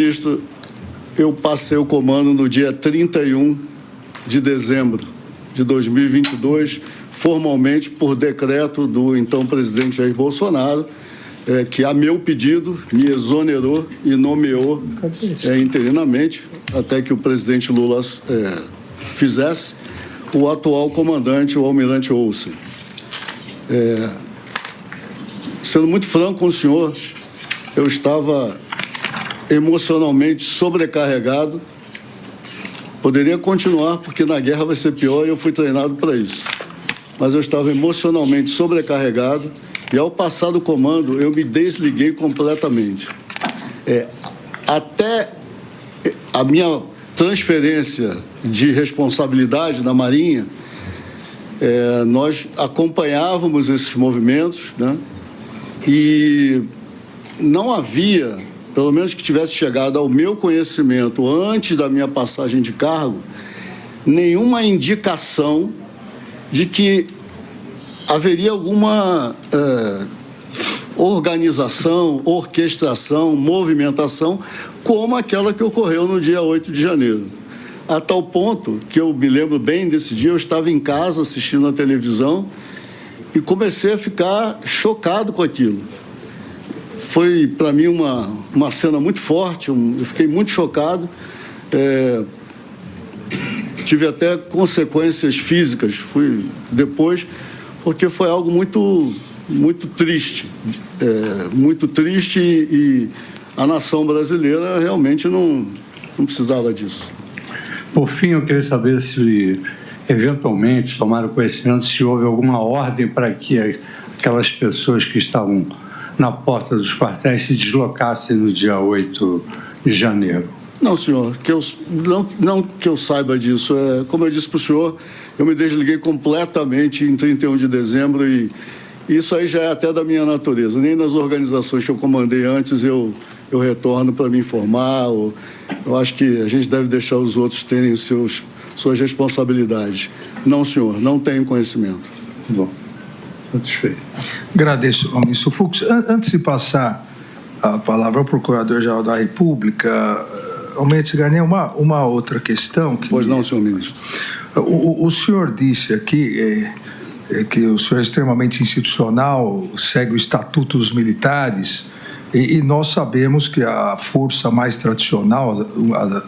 Ministro, eu passei o comando no dia 31 de dezembro de 2022, formalmente por decreto do então presidente Jair Bolsonaro, que, a meu pedido, me exonerou e nomeou interinamente, até que o presidente Lula fizesse, o atual comandante, o almirante Olsen. Sendo muito franco com o senhor, eu estava emocionalmente sobrecarregado. Poderia continuar, porque na guerra vai ser pior e eu fui treinado para isso. Mas eu estava emocionalmente sobrecarregado e, ao passar do comando, eu me desliguei completamente. Até a minha transferência de responsabilidade na Marinha, nós acompanhávamos esses movimentos, né? E não havia, pelo menos que tivesse chegado ao meu conhecimento antes da minha passagem de cargo, nenhuma indicação de que haveria alguma organização, orquestração, movimentação como aquela que ocorreu no dia 8 de janeiro. A tal ponto que eu me lembro bem desse dia, eu estava em casa assistindo a televisão e comecei a ficar chocado com aquilo. Foi, para mim, uma cena muito forte, eu fiquei muito chocado. Tive até consequências físicas, fui depois, porque foi algo muito, muito triste. Muito triste e a nação brasileira realmente não precisava disso. Por fim, eu queria saber se, eventualmente, tomaram conhecimento se houve alguma ordem para que aquelas pessoas que estavam na porta dos quartéis se deslocassem no dia 8 de janeiro. Não, senhor, não que eu saiba disso. Como eu disse para o senhor, eu me desliguei completamente em 31 de dezembro e isso aí já é até da minha natureza. Nem nas organizações que eu comandei antes eu retorno para me informar. Eu acho que a gente deve deixar os outros terem suas responsabilidades. Não, senhor, não tenho conhecimento. Bom, satisfeito. Agradeço, ministro Fux. Antes de passar a palavra ao Procurador-Geral da República, Almirante Garnier, uma outra questão. Pois não, senhor ministro. O senhor disse aqui que o senhor é extremamente institucional, segue o Estatuto dos Militares, e nós sabemos que a força mais tradicional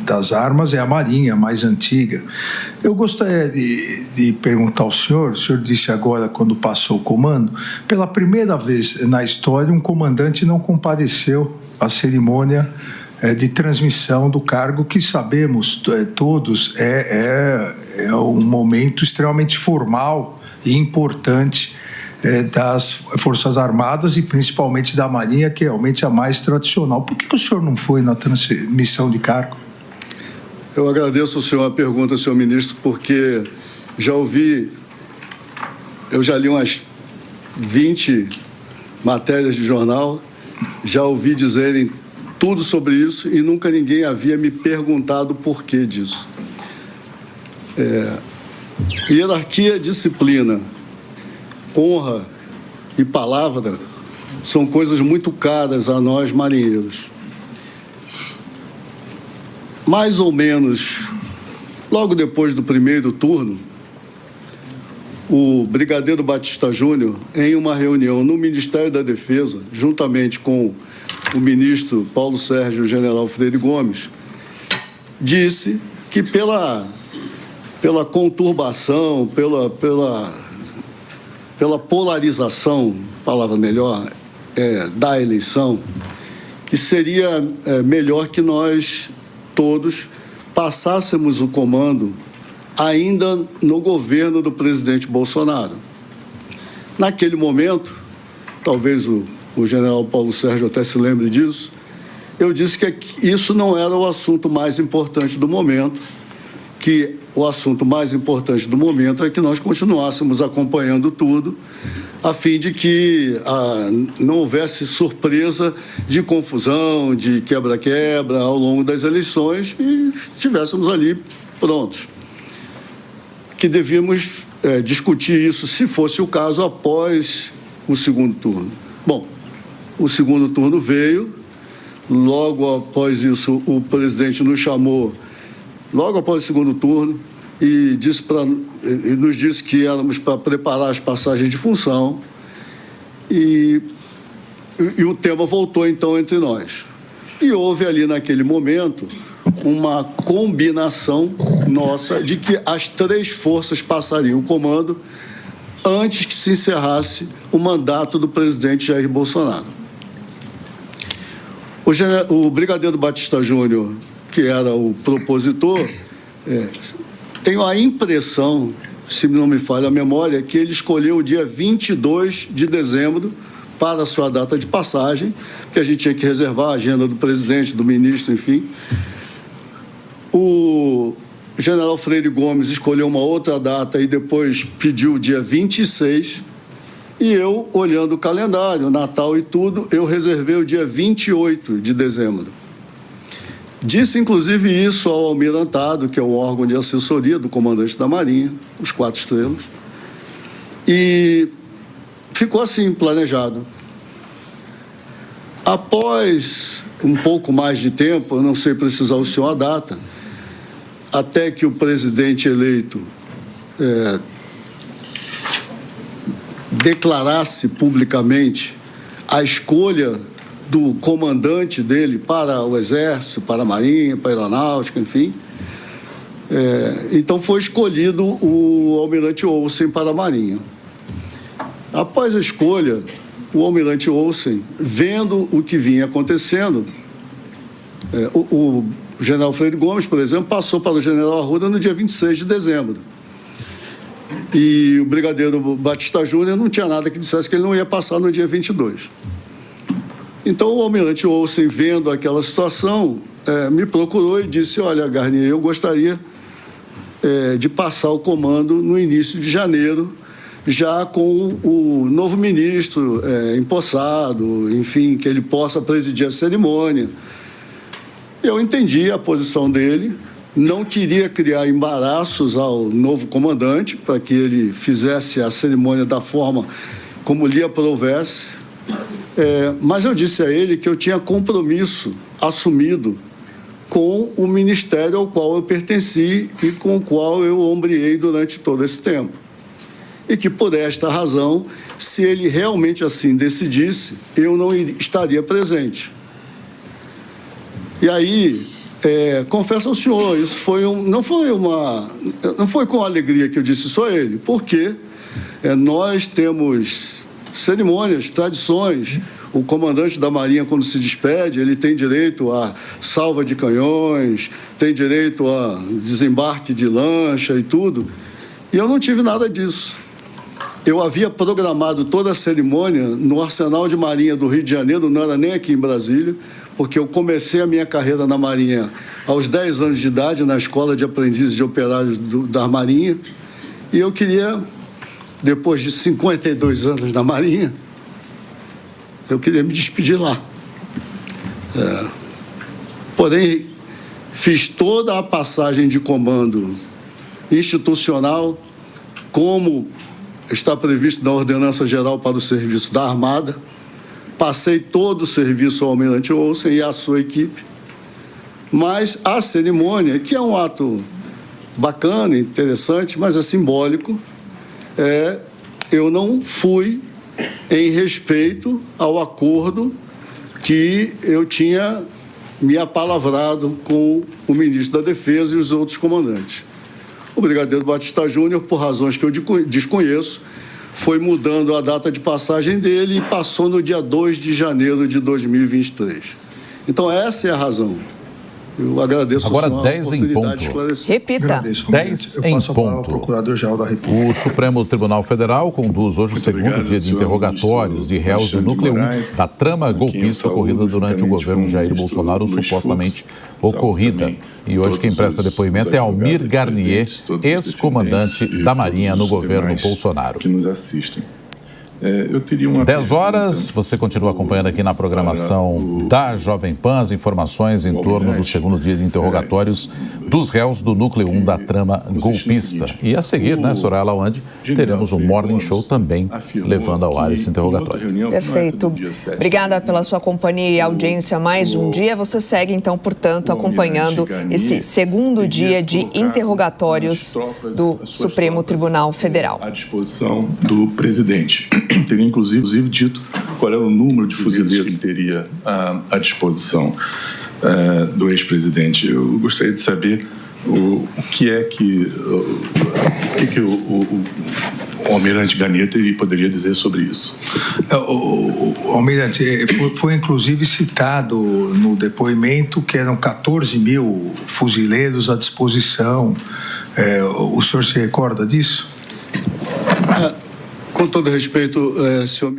das armas é a Marinha, a mais antiga. Eu gostaria de perguntar ao senhor, o senhor disse agora, quando passou o comando, pela primeira vez na história, um comandante não compareceu à cerimônia de transmissão do cargo, que sabemos todos é um momento extremamente formal e importante das Forças Armadas e principalmente da Marinha, que é realmente a mais tradicional. Por que o senhor não foi na transmissão de cargo? Eu agradeço ao senhor a pergunta, senhor ministro, porque eu já li umas 20 matérias de jornal, já ouvi dizerem tudo sobre isso e nunca ninguém havia me perguntado o porquê disso. Hierarquia, disciplina, honra e palavra são coisas muito caras a nós marinheiros. Mais ou menos, logo depois do primeiro turno, o brigadeiro Batista Júnior, em uma reunião no Ministério da Defesa, juntamente com o ministro Paulo Sérgio e o general Freire Gomes, disse que pela conturbação, pela polarização, palavra melhor, da eleição, que seria melhor que nós todos passássemos o comando ainda no governo do presidente Bolsonaro. Naquele momento, talvez o general Paulo Sérgio até se lembre disso, eu disse que isso não era o assunto mais importante do momento, que o assunto mais importante do momento é que nós continuássemos acompanhando tudo, a fim de que não houvesse surpresa de confusão, de quebra-quebra ao longo das eleições e estivéssemos ali prontos. Que devíamos discutir isso, se fosse o caso, após o segundo turno. Bom, o segundo turno veio, Logo após isso, o presidente nos chamou, logo após o segundo turno, e nos disse que éramos para preparar as passagens de função. E o tema voltou, então, entre nós. E houve ali, naquele momento, uma combinação nossa de que as 3 forças passariam o comando antes que se encerrasse o mandato do presidente Jair Bolsonaro. O brigadeiro Batista Júnior, que era o propositor, tenho a impressão, se não me falha a memória, que ele escolheu o dia 22 de dezembro para a sua data de passagem, porque a gente tinha que reservar a agenda do presidente, do ministro, enfim. O general Freire Gomes escolheu uma outra data e depois pediu o dia 26. E eu, olhando o calendário, Natal e tudo, eu reservei o dia 28 de dezembro. Disse, inclusive, isso ao Almirantado, que é o órgão de assessoria do comandante da Marinha, os 4 estrelas. E ficou assim, planejado. Após um pouco mais de tempo, eu não sei precisar o senhor a data, até que o presidente eleito declarasse publicamente a escolha do comandante dele para o Exército, para a Marinha, para a Aeronáutica, enfim. Então foi escolhido o almirante Olsen para a Marinha. Após a escolha, o almirante Olsen, vendo o que vinha acontecendo, o general Freire Gomes, por exemplo, passou para o general Arruda no dia 26 de dezembro. E o brigadeiro Batista Júnior não tinha nada que dissesse que ele não ia passar no dia 22. Então, o almirante Olsen, vendo aquela situação, me procurou e disse: olha, Garnier, eu gostaria de passar o comando no início de janeiro, já com o novo ministro empossado, enfim, que ele possa presidir a cerimônia. Eu entendi a posição dele, não queria criar embaraços ao novo comandante para que ele fizesse a cerimônia da forma como lhe aprovesse, mas eu disse a ele que eu tinha compromisso assumido com o ministério ao qual eu pertenci e com o qual eu ombreei durante todo esse tempo. E que, por esta razão, se ele realmente assim decidisse, eu não estaria presente. E aí, confesso ao senhor, isso não foi com alegria que eu disse isso a ele, porque nós temos cerimônias, tradições. O comandante da Marinha, quando se despede, ele tem direito a salva de canhões, tem direito a desembarque de lancha e tudo. E eu não tive nada disso. Eu havia programado toda a cerimônia no Arsenal de Marinha do Rio de Janeiro, não era nem aqui em Brasília, porque eu comecei a minha carreira na Marinha aos 10 anos de idade, na Escola de Aprendizes de Operários da Marinha, e eu queria, depois de 52 anos na Marinha, eu queria me despedir lá. Porém, fiz toda a passagem de comando institucional, como está previsto na Ordenança Geral para o Serviço da Armada. Passei todo o serviço ao almirante Olsen e à sua equipe. Mas a cerimônia, que é um ato bacana, interessante, mas é simbólico, eu não fui em respeito ao acordo que eu tinha me apalavrado com o ministro da Defesa e os outros comandantes. O brigadeiro Batista Júnior, por razões que eu desconheço, foi mudando a data de passagem dele e passou no dia 2 de janeiro de 2023. Então, essa é a razão. Eu agradeço agora a 10 em ponto. Repita. 10 em ponto. Procurador-Geral da República. O Supremo Tribunal Federal conduz hoje o segundo dia de interrogatórios de réus do Núcleo 1 da trama golpista ocorrida durante o governo Jair Bolsonaro, supostamente ocorrida. E hoje quem presta depoimento é Almir Garnier, ex-comandante da Marinha no governo Bolsonaro. Que nos assistem. Eu teria uma 10 horas, você continua acompanhando aqui na programação da Jovem Pan as informações em torno do segundo dia de interrogatórios dos réus do Núcleo 1 da trama golpista. E a seguir, né, Soraya Lawande, teremos um Morning Show também levando ao ar esse interrogatório. Perfeito. Obrigada pela sua companhia e audiência mais um dia. Você segue, então, portanto, acompanhando esse segundo dia de interrogatórios do Supremo Tribunal Federal. À disposição do presidente. Teria, inclusive, dito qual era o número de fuzileiros que ele teria à disposição do ex-presidente. Eu gostaria de saber o que o almirante Ganeta poderia dizer sobre isso. O almirante, foi inclusive citado no depoimento que eram 14 mil fuzileiros à disposição. O senhor se recorda disso? Com todo respeito, senhor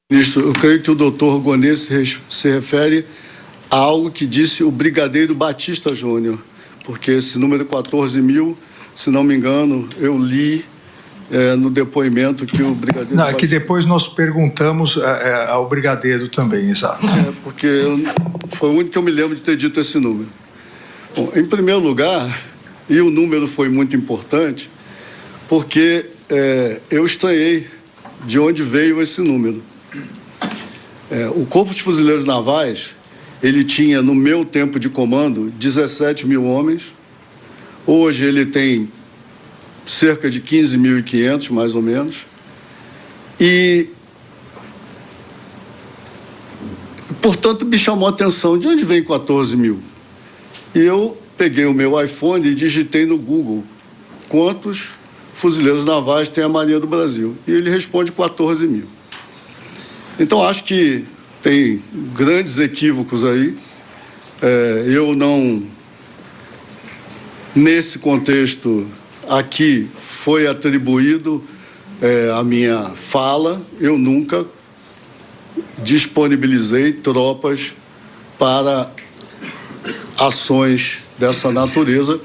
ministro, eu creio que o doutor Gonê se refere a algo que disse o brigadeiro Batista Júnior, porque esse número 14 mil, se não me engano, eu li no depoimento que o brigadeiro... Não, é que depois nós perguntamos ao brigadeiro também, exato. Porque foi o único que eu me lembro de ter dito esse número. Bom, em primeiro lugar, e o número foi muito importante, porque eu estranhei de onde veio esse número. O Corpo de Fuzileiros Navais, ele tinha, no meu tempo de comando, 17 mil homens. Hoje ele tem cerca de 15.500, mais ou menos. E, portanto, me chamou a atenção, de onde vem 14 mil? E eu peguei o meu iPhone e digitei no Google quantos fuzileiros navais tem a Marinha do Brasil. E ele responde 14 mil. Então, acho que tem grandes equívocos aí. Eu não... Nesse contexto, aqui foi atribuído a minha fala. Eu nunca disponibilizei tropas para ações dessa natureza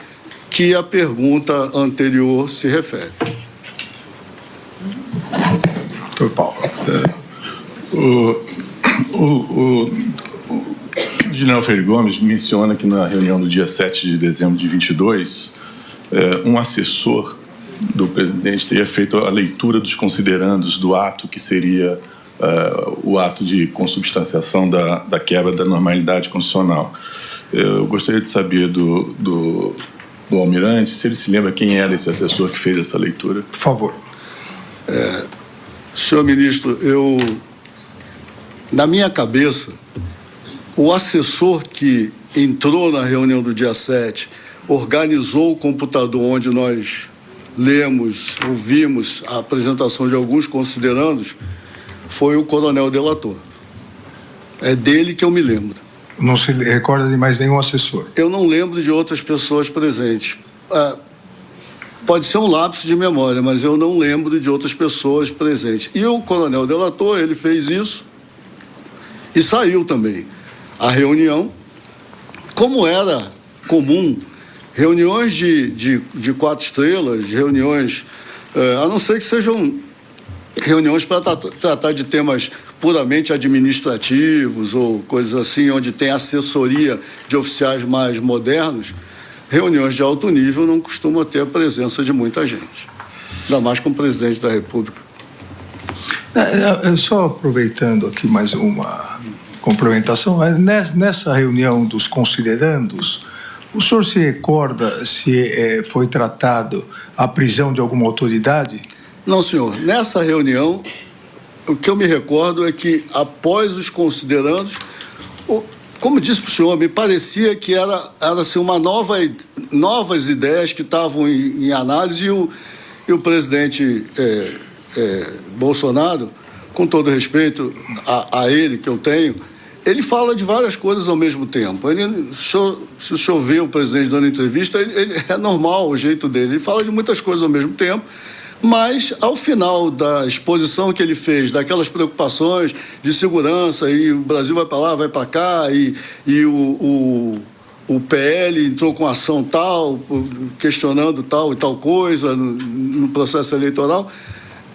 que a pergunta anterior se refere. Doutor Paulo. O general Freire Gomes menciona que na reunião do dia 7 de dezembro de 22, um assessor do presidente teria feito a leitura dos considerandos do ato que seria o ato de consubstanciação da quebra da normalidade constitucional. Eu gostaria de saber do almirante se ele se lembra quem era esse assessor que fez essa leitura. Por favor. Senhor ministro, na minha cabeça, o assessor que entrou na reunião do dia 7, organizou o computador onde nós lemos, ouvimos a apresentação de alguns considerandos, foi o coronel delator. É dele que eu me lembro. Não se recorda de mais nenhum assessor? Eu não lembro de outras pessoas presentes. Pode ser um lapso de memória, mas eu não lembro de outras pessoas presentes. E o coronel delator, ele fez isso e saiu também. A reunião, como era comum, reuniões de 4 estrelas, reuniões, a não ser que sejam reuniões para tratar de temas puramente administrativos ou coisas assim, onde tem assessoria de oficiais mais modernos, reuniões de alto nível não costumam ter a presença de muita gente, ainda mais com o presidente da República. Só aproveitando aqui mais uma complementação, nessa reunião dos considerandos, o senhor se recorda se foi tratado a prisão de alguma autoridade? Não, senhor. Nessa reunião, o que eu me recordo é que, após os considerandos, como disse para o senhor, me parecia que era assim, novas ideias que estavam em análise e o presidente Bolsonaro, com todo respeito a ele que eu tenho, ele fala de várias coisas ao mesmo tempo. Se o senhor vê o presidente dando entrevista, ele é normal o jeito dele, ele fala de muitas coisas ao mesmo tempo. Mas, ao final da exposição que ele fez, daquelas preocupações de segurança, e o Brasil vai para lá, vai para cá, e o PL entrou com ação tal, questionando tal e tal coisa no processo eleitoral,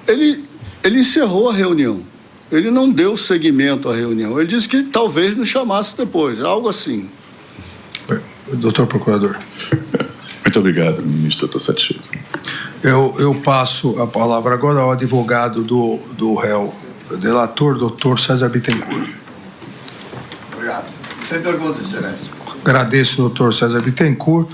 ele ele encerrou a reunião. Ele não deu seguimento à reunião. Ele disse que talvez nos chamasse depois, algo assim. Doutor Procurador. Muito obrigado, ministro. Eu estou satisfeito. Eu passo a palavra agora ao advogado do réu, delator, doutor César Bittencourt. Obrigado. Sem perguntas, excelência. Agradeço, doutor César Bittencourt.